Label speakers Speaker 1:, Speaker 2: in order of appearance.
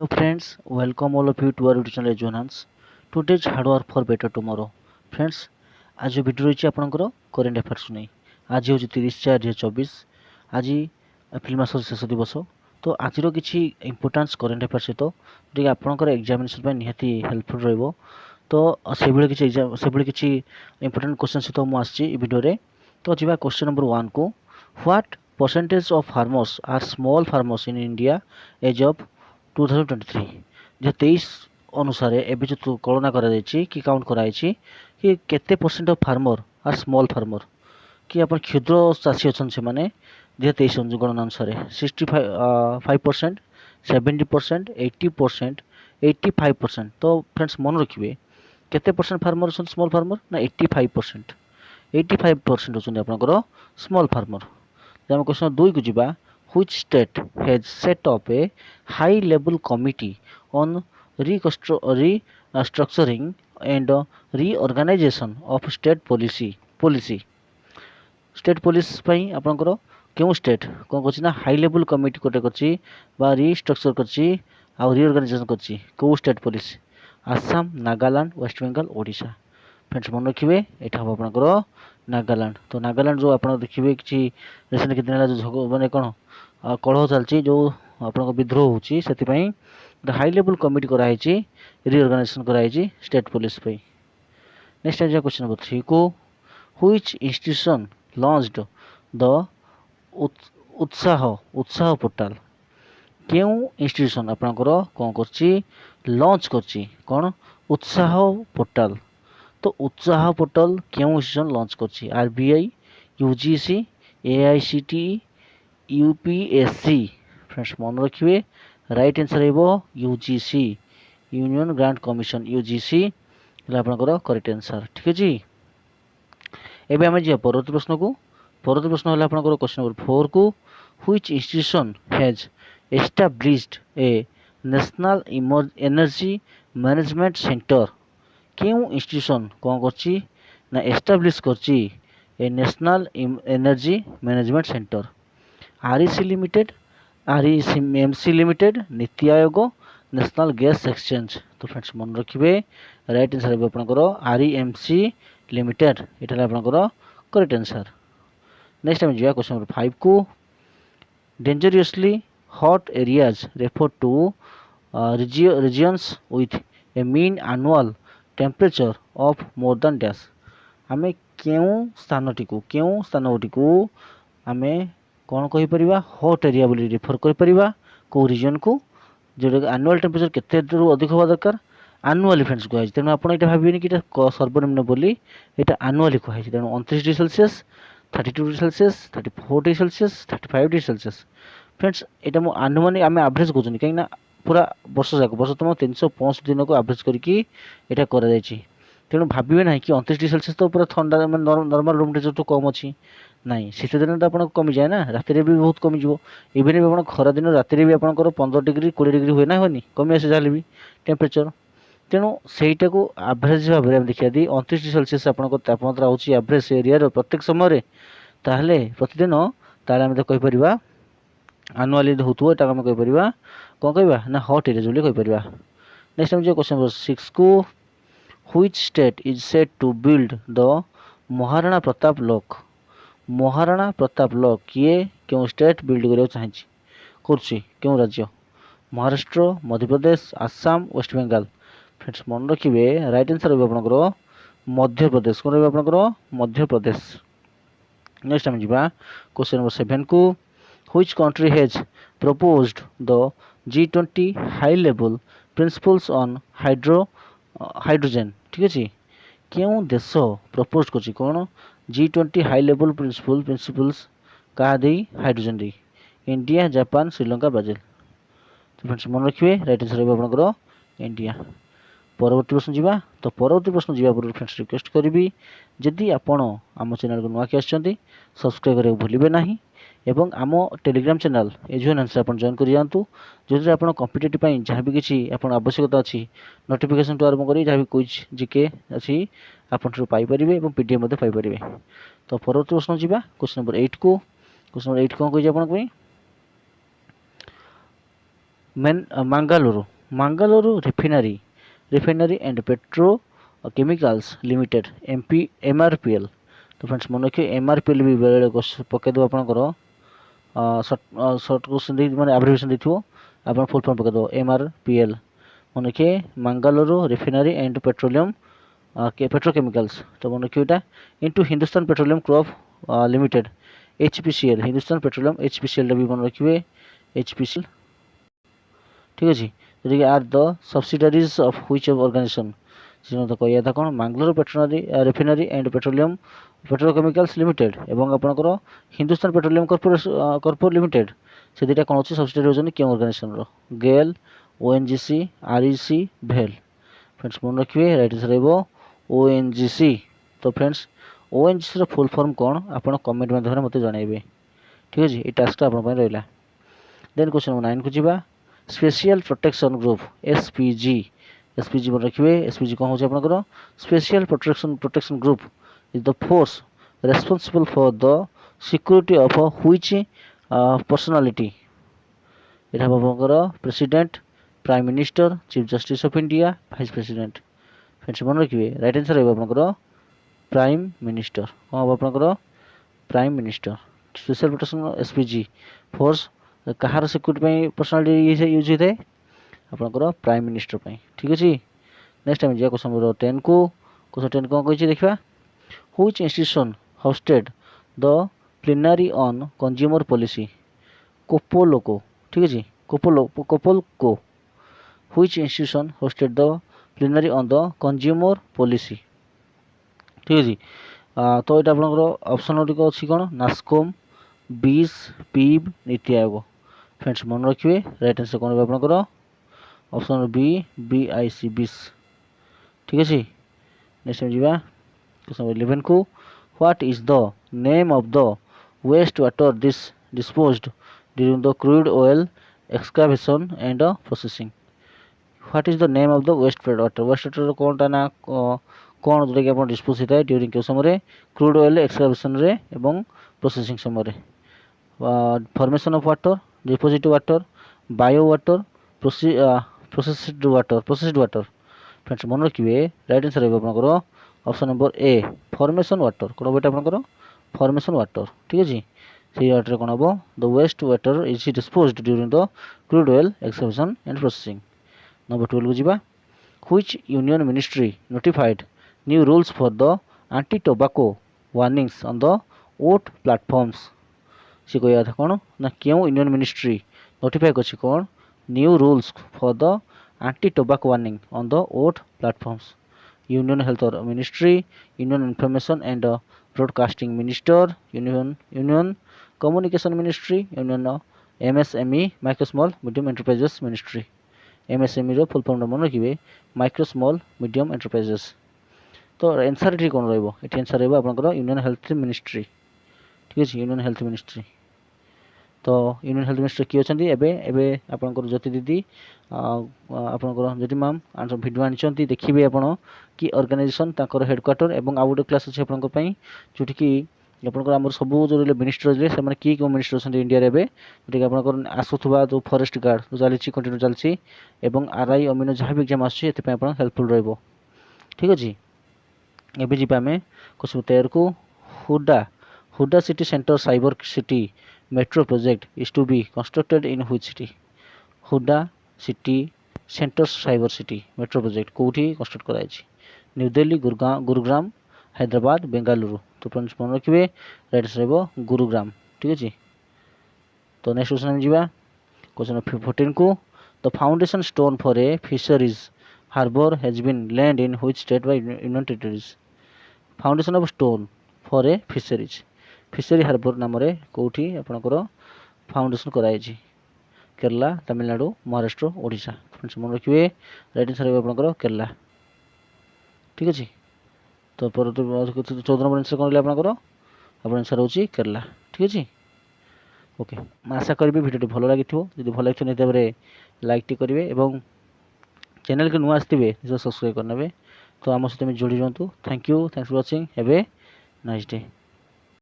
Speaker 1: So friends, welcome all of you to our YouTube channel Jonas. Today's hard work for better tomorrow. Friends, आज video रही आपंकर current affairs नहीं आज हूँ 30/4/2024 आज एप्रिल मासर शेष दिवस तो आज किसी इंपोर्टान्स करेन्ट अफेयर्स सहित जो आपंकर एग्जामिनेशन निहाती हेल्पफुल रही तो से किसी इंपोर्टाट क्वेश्चन सहित मुझे भिडियो तो जी क्वेश्चन नंबर 1 को what percentage of farmers are small farmers in India as of 2023 2023 अनुसार एवं जो कलना कि काउंट कराई कि केते percent of farmer are small farmer कि आप क्षुद्र चाषी अच्छा से मैंने 2023 गणना अनुसार 65%, 70%, 80%, 85%। तो फ्रेंड्स मन रखिए केते परसेंट फार्मर अच्छा स्मॉल फार्मर ना 85%। 85% होती आपंकर स्मॉल फार्मर। आम क्वेश्चन 2 को जी which state has set up a high level committee on restructuring and reorganization of state policy state police ପାଇଁ ଆପଣଙ୍କର କେଉଁ स्टेट कौन कर हाई लेवल कमिटी गोटे कर रिस्ट्रक्चर कर रिअर्गानाइजेशन कर कौ state police Assam, Nagaland, West Bengal, Odisha. Friends मन रखिए यहाँ हम आपंकर नागालैंड। तो नागालैंड जो आप देखिए कि रिसेंट कितने जो मैंने कौन कलह चलती जो आप विद्रोह होती हाई लेवल कमिटी कराई रिअर्गानाइजेशन कराई state police. Next time question number 3 को व्हिच इंस्टीट्यूशन लॉन्च्ड द उत्साह पोर्टाल क्यों इंस्टीट्यूशन आपंकर कौन कर लॉन्च कर उत्साह पोर्टाल। तो उत्साह पोर्टाल क्यों इंस्टीट्यूशन लॉन्च कर RBI, UGC, AICTE, UPSC. Friends मन रखिए राइट आंसर है UGC union grant commission UGC आपंकर करेक्ट आंसर। ठीक है एवं आम जा परवर्त प्रश्न को परवर्त प्रश्न है आपंकर क्वेश्चन नंबर 4 को which institution has established a national energy management centre क्यों इंस्टीट्यूशन कौन कर एस्टाब्लिश कर a national energy management centre REC limited, REMC limited, NITI Aayog, national gas exchange. तो फ्रेंड्स मन रखिए राइट आंसर है आपंकर आरईएमसी लिमिटेड यहाँ आपंकर करेक्ट आंसर। नेक्स्ट टाइम जी क्वेश्चन नंबर 5 को dangerously hot areas refer to regions with a mean annual temperature of more than dash। आमे केउं स्थानटी को आमे कौन कहीपर हॉट एरिया बोली रेफर कर कौ रिजन को जो एनुअल टेम्परेचर केते अधिक हवा दरकार आनुआली फ्रेंड्स कहुई तेणु आप भाविए कि सर्वनिम्न बोली यहाँ आनुआली कहुई तेणु 29 degree Celsius, 32 degree Celsius, 34 degree Celsius, 35 degree Celsius. Friends यहाँ मुझे अनुमान आम एवरेज कहते कहीं पूरा वर्ष जाक वर्ष तुम 365 दिन को एवरेज करके तेणु भावे ना कि 29 डिग्री सेल्सियस तो पूरा ठंडा नॉर्मल रूम टेम्परेचर तो कम अच्छी ना शीत दिन तो आप कमी जाए ना राति भी बहुत कमिज इवेन भी आप खरा दिन राति भी आपंकर 15 डिग्री 20 डिग्री हुए ना हुए कमी आसे जहाँ भी टेम्परेचर तेणु सहीटा को एवरेज भाव में देखा दी 29 डिग्री सेल्सियस आप तापमात्रा होची एवरेज एरिया प्रत्येक समय ताहले प्रतिदिन ताहले आम कहीपर आनुआली होता है आम कहीपर कौन कह ना हॉट एरिया बोली कहीपर। नेक्स्ट टाइम जो क्वेश्चन नंबर 6 को which state is set to build the Maharana Pratap Lok. Maharana Pratap Lok किए क्यों स्टेट बिल्ड करने चाहिए क्यों राज्य महाराष्ट्र, मध्य प्रदेश, आसाम, वेस्ट बेंगल। फ्रेंड्स मन रखिए राइट आंसर रही आपंकर मध्य प्रदेश कौन रही आपंकर मध्य प्रदेश। नेक्स्ट टाइम जा क्वेश्चन नंबर 7 को which country has proposed the G20 high level principles on hydrogen. ठीक अच्छे क्यों देश प्रपोज कर कौन G20 हाई लेवल प्रिंसिपल्स क्या हाइड्रोजन दी इंडिया, जापान, श्रीलंका, ब्राजिल। तो फ्रेंड्स मन रखिए राइट आंसर है आपंकर इंडिया। परवर्ती प्रश्न जावा तो परवर्ती प्रश्न जावा पूर्व फ्रेंड्स रिक्वेस्ट करी जदि आपण आम चैनल को नुआ कि सब्सक्राइब करने भूलिए ना एवं आम टेलीग्राम चैनल एजुएन आंसर आप जॉइन कर जातु जो आप कम्पिटेटिव जहाँ भी किसी आवश्यकता अच्छी नोटिफिकेशन आरंभ कर जहाँ भी क्विज जीके अच्छी आपंठ पाइपर और पीडीएफ पाइपर। तो परवर्ती प्रश्न जावा क्वेश्चन नंबर 8 को क्वेश्चन नंबर 8 कौन कही आप Mangaluru, Mangaluru refinery and petro chemicals limited MRPL। तो फ्रेंड्स मन रखिए MRPL भी बेले पकईदेव आपंकर सर्ट क्वेश्चन मैंने एब्रिविएशन देखो आप फुल फॉर्म पकईदेव MRPL। मन रखिए Mangaluru refinery and petroleum petrochemicals. तो मन रखिए यहाँ into Hindustan petroleum corp limited HPCL, Hindustan petroleum HPCL भी मन रखिए HPCL। ठीक अच्छे। तो देखिए are the subsidiaries of which organization तो कह था कौन Mangaluru refinery and petroleum petrochemicals limited एवं आपंकर हिंदुस्तान पेट्रोलियम कॉर्पोरेट लिमिटेड से दुटा कौन अच्छे सब्सिडारी होती क्यों ऑर्गेनाइजेशन गेल ONGC REC भेल। फ्रेंड्स मन रखिए राइट आंसर रहा ONGC। तो फ्रेंड्स ONGC फुल फॉर्म कौन आप कमेंट माध्यम मत जनइबे। ठीक अच्छे। ये टास्क आप रहा। देन क्वेश्चन नंबर 9 को जीवा स्पेशल प्रोटेक्शन ग्रुप SPG मन रखिए SPG कौन हो आपंकर special protection group is the force responsible for the security of which personality. यहाँ आपंकर president prime minister chief justice of India vice president. Friends मन रखिए राइट आंसर रहा आपंकर प्राइम मिनिस्टर। कौन हम आपंकर prime minister. Special protection SPG force कहार सिक्यूरीटी पर्सनालिटी यूज होता है आपंकर प्राइम मिनिस्टर। ठीक अच्छे। नेक्स्ट टाइम जा क्वेश्चन नंबर 10 को। क्वेश्चन 10 कौन कही देखा which institution hosted the plenary on consumer policy COPOLCO. ठीक अच्छे। COPOLCO which institution hosted the plenary on the consumer policy. ठीक अच्छे। तो ये आपंकर ऑप्शन गुड़िक अच्छी कौन नास्कोम बीस पीब नीति आयोग। फ्रेंड्स मन रखिए राइट आंसर कौन आपंकर ऑप्शन नंबर BIC 20। ठीक अच्छे। नेक्स्ट टाइम जा क्वेश्चन नंबर 11 को what is the name of the waste water disposed during the crude oil excavation and processing. What is the name of the waste water कौन टा ना कौन जोटा कि आप डिस्पोज होता है ड्यूरिंग के समय क्रूड ऑयल एक्सकावेशन एवं प्रोसेसिंग समय formation of water deposit water bio water processed water. Friends मन रखिए राइट आंसर रहा आपंकर option number A formation water. कौन बेटा आपंकर फॉर्मेशन वाटर। ठीक अच्छे। से वाटर कौन हम the waste water is disposed during the crude oil excavation and processing. Number 12 को जीवा which union ministry notified new rules for the anti tobacco warnings on the OTT platforms. से कह था कौन ना क्यों यूनियन मिनिस्ट्री नोटिफाई कर कौन new rules for the anti tobacco warning on the OTT platforms. Union health ministry union information and broadcasting minister union communication ministry union MSME micro small medium enterprises ministry. MSME रो full form मन रखिए micro small medium enterprises. तो answer ये कौन रही answer रहा आपंकर union health ministry. ठीक अच्छे। Union health ministry. तो यूनियन हेल्थ मिनिस्टर किए अच्छा एवं आपंकर ज्योति दीदी आपंकर ज्योति मैम भिडियो आनी देखिए आपड़ कि ऑर्गेनाइजेशन ताकर हेडक्वार्टर एवं आउ गोटे क्लास अच्छे आपंकर जोटिकी आपंकर आम सब जो मिनिस्टर रही से किए क्यों मिनिस्टर अच्छा इंडिया रे जोटा कि आपंकर आसूबा जो फॉरेस्ट गार्ड जो चली कंटिन्यू चलती RI अमीनो जहाँ भी एग्जाम आसपाई हेल्पफुल रहा। ठीक अच्छे। एवं जी आम क्वेश्चन 13 को Huda city centre cyber city metro project is to be constructed in which city. Huda city centre cyber city metro project कौटी कंस्ट्रक्ट कराई न्यू दिल्ली गुरुग्राम हैदराबाद बेंगालुरु। तो फ्रेंड्स मन रखिए राइट आंसर रहा गुरुग्राम। ठीक अच्छे। तो नेक्स्ट क्वेश्चन जी क्वेश्चन नंबर 14 को the foundation stone for a fisheries harbour has been land in which state by union territories. Foundation of stone for a fishery harbour नाम कौटी आपंकर फाउंडेशन कराई केरला तमिलनाडु महाराष्ट्र ओडिशा। फ्रेंड्स मन रखिए राइट आंसर रहा आपंकर केरला। ठीक अच्छे। तो 14 नंबर आंसर कौन आपंकर आंसर हो केरला। ठीक अच्छे। ओके आशा करी भिडियो भल लगी जब भल लगी निश्चित लाइक टी करेंगे और चैनल के नुआ आसते सब्सक्राइब करने। तो आम सहित जोड़ी रुँ। Thank you. Thanks for watching. Have a nice day.